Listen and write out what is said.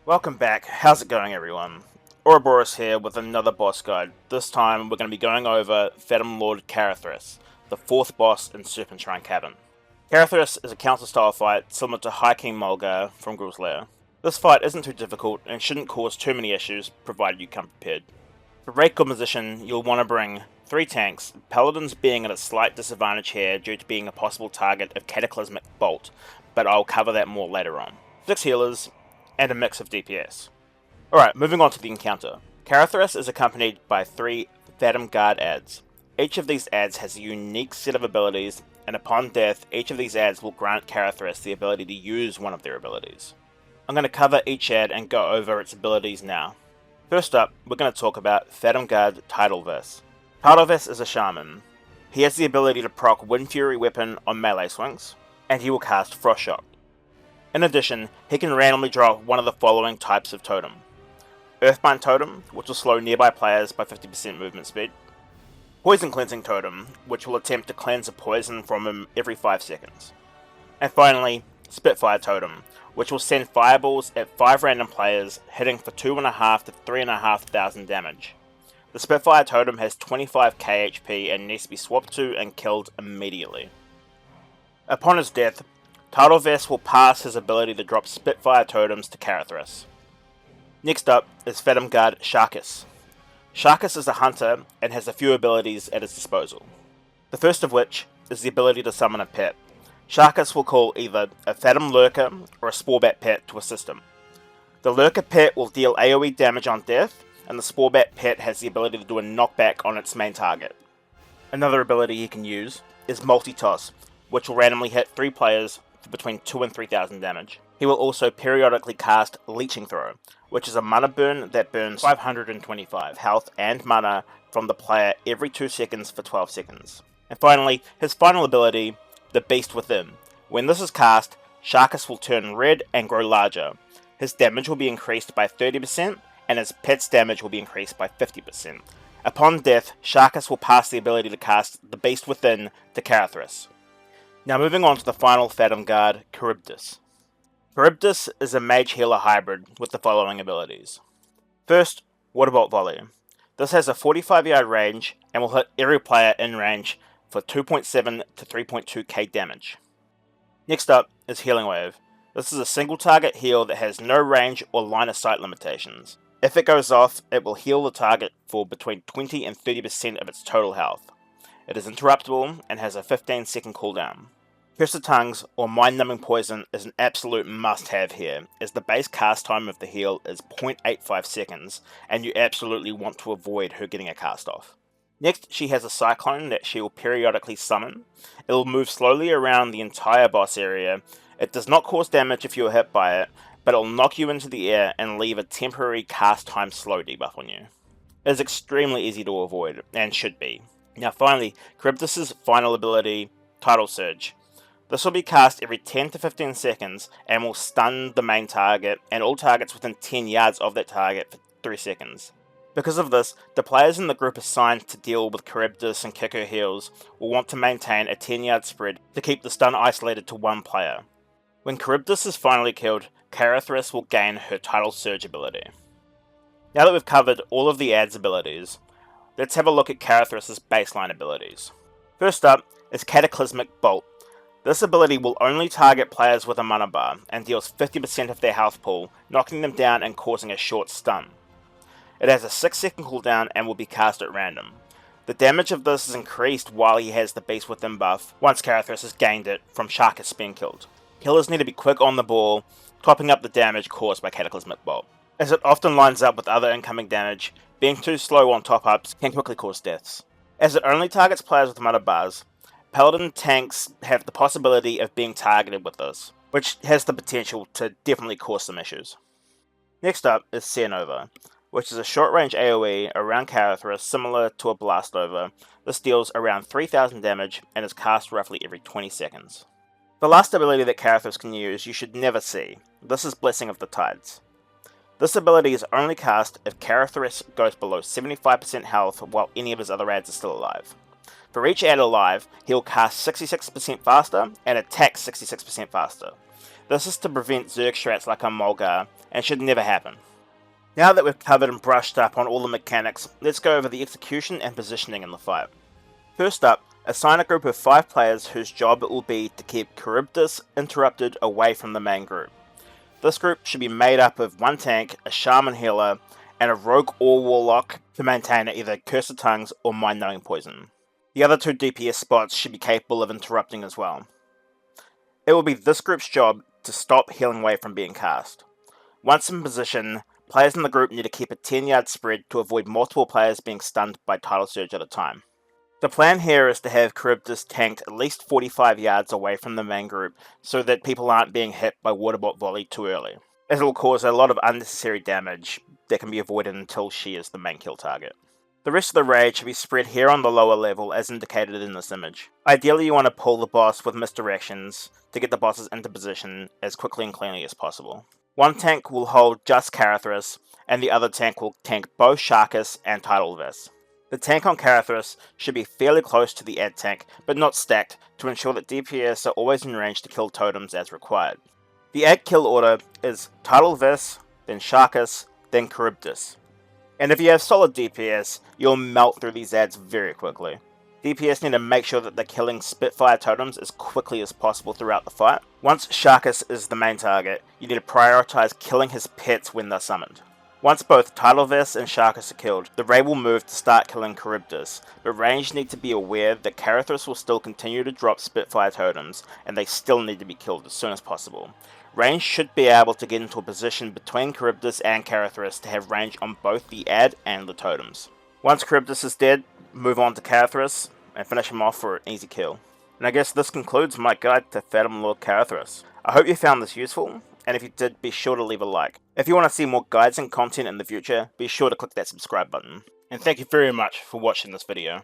Welcome back, how's it going everyone? Ouroboros here with another boss guide. This time we're going to be going over Fathom-Lord Karathress, the fourth boss in Serpent Shrine Cavern. Karathress is a counter-style fight similar to High King Mulgar from Gruul's Lair. This fight isn't too difficult and shouldn't cause too many issues, provided you come prepared. For raid composition, you'll want to bring 3 tanks, Paladins being at a slight disadvantage here due to being a possible target of Cataclysmic Bolt, but I'll cover that more later on. 6 healers, and a mix of DPS. Alright, moving on to the encounter. Karathress is accompanied by 3 Fathom-Guard adds. Each of these adds has a unique set of abilities, and upon death, each of these adds will grant Karathress the ability to use one of their abilities. I'm going to cover each add and go over its abilities now. First up, we're going to talk about Fathom-Guard Karathress. Karathress is a shaman. He has the ability to proc Wind Fury weapon on melee swings, and he will cast Frost Shock. In addition, he can randomly draw one of the following types of totem. Earthbind Totem, which will slow nearby players by 50% movement speed. Poison Cleansing Totem, which will attempt to cleanse a poison from him every 5 seconds. And finally, Spitfire Totem, which will send fireballs at 5 random players, hitting for 2,500 to 3,500 damage. The Spitfire Totem has 25k HP and needs to be swapped to and killed immediately. Upon his death, Karathress will pass his ability to drop Spitfire Totems to Karathress. Next up is Fathom-Guard Karathress. Karathress is a hunter and has a few abilities at his disposal. The first of which is the ability to summon a pet. Karathress will call either a Fathom Lurker or a Sporebat pet to assist him. The Lurker pet will deal AoE damage on death, and the Sporebat pet has the ability to do a knockback on its main target. Another ability he can use is Multi-Toss, which will randomly hit 3 players for between 2 and 3,000 damage. He will also periodically cast Leeching Throw, which is a mana burn that burns 525 health and mana from the player every 2 seconds for 12 seconds. And finally, his final ability, the Beast Within. When this is cast, Karathress will turn red and grow larger. His damage will be increased by 30%, and his pet's damage will be increased by 50%. Upon death, Karathress will pass the ability to cast the Beast Within to Karathress. Now moving on to the final Fathom-Guard, Caribdis. Caribdis is a mage healer hybrid with the following abilities. First, Waterbolt Volley. This has a 45 yard range and will hit every player in range for 2.7 to 3.2k damage. Next up is Healing Wave. This is a single target heal that has no range or line of sight limitations. If it goes off, it will heal the target for between 20 and 30% of its total health. It is interruptible and has a 15-second cooldown. Curse of Tongues, or Mind-Numbing Poison, is an absolute must-have here, as the base cast time of the heal is 0.85 seconds, and you absolutely want to avoid her getting a cast off. Next, she has a Cyclone that she will periodically summon. It will move slowly around the entire boss area. It does not cause damage if you are hit by it, but it will knock you into the air and leave a temporary cast time slow debuff on you. It is extremely easy to avoid, and should be. Now finally, Caribdis' final ability, Tidal Surge. This will be cast every 10 to 15 seconds and will stun the main target and all targets within 10 yards of that target for 3 seconds. Because of this, the players in the group assigned to deal with Caribdis and kick her heals will want to maintain a 10 yard spread to keep the stun isolated to one player. When Caribdis is finally killed, Karathress will gain her Tidal Surge ability. Now that we've covered all of the adds abilities, let's have a look at Karathress' baseline abilities. First up is Cataclysmic Bolt. This ability will only target players with a mana bar, and deals 50% of their health pool, knocking them down and causing a short stun. It has a 6-second cooldown and will be cast at random. The damage of this is increased while he has the Beast Within buff, once Karathress has gained it from Karathress being killed. Healers need to be quick on the ball, topping up the damage caused by Cataclysmic Bolt. As it often lines up with other incoming damage, being too slow on top-ups can quickly cause deaths. As it only targets players with mana bars, Paladin tanks have the possibility of being targeted with this, which has the potential to definitely cause some issues. Next up is Seer Nova, which is a short-range AoE around Karathress similar to a Blast Nova. This deals around 3000 damage and is cast roughly every 20 seconds. The last ability that Karathress can use you should never see. This is Blessing of the Tides. This ability is only cast if Karathress goes below 75% health while any of his other adds are still alive. For each add alive, he'll cast 66% faster and attack 66% faster. This is to prevent Zerg strats like a Mulgar, and should never happen. Now that we've covered and brushed up on all the mechanics, let's go over the execution and positioning in the fight. First up, assign a group of 5 players whose job it will be to keep Caribdis interrupted away from the main group. This group should be made up of 1 tank, a shaman healer, and a rogue or warlock to maintain either Curse of Tongues or Mind Numbing Poison. The other 2 DPS spots should be capable of interrupting as well. It will be this group's job to stop healing wave from being cast. Once in position, players in the group need to keep a 10-yard spread to avoid multiple players being stunned by Tidal Surge at a time. The plan here is to have Caribdis tanked at least 45 yards away from the main group so that people aren't being hit by Waterbot Volley too early, as it will cause a lot of unnecessary damage that can be avoided until she is the main kill target. The rest of the raid should be spread here on the lower level as indicated in this image. Ideally you want to pull the boss with misdirections to get the bosses into position as quickly and cleanly as possible. 1 tank will hold just Karathress, and the other tank will tank both Sharkus and Tidalvis. The tank on Karathress should be fairly close to the ad tank, but not stacked, to ensure that DPS are always in range to kill totems as required. The ad kill order is Tidalvis, then Sharkus, then Caribdis. And if you have solid DPS, you'll melt through these ads very quickly. DPS need to make sure that they're killing Spitfire Totems as quickly as possible throughout the fight. Once Sharkus is the main target, you need to prioritize killing his pets when they're summoned. Once both Tidalvis and Sharkus are killed, the raid will move to start killing Caribdis, but ranged need to be aware that Karathress will still continue to drop Spitfire Totems, and they still need to be killed as soon as possible. Range should be able to get into a position between Caribdis and Karathress to have range on both the ad and the totems. Once Caribdis is dead, move on to Karathress and finish him off for an easy kill. And I guess this concludes my guide to Fathom-Lord Karathress. I hope you found this useful, and if you did, be sure to leave a like. If you want to see more guides and content in the future, be sure to click that subscribe button. And thank you very much for watching this video.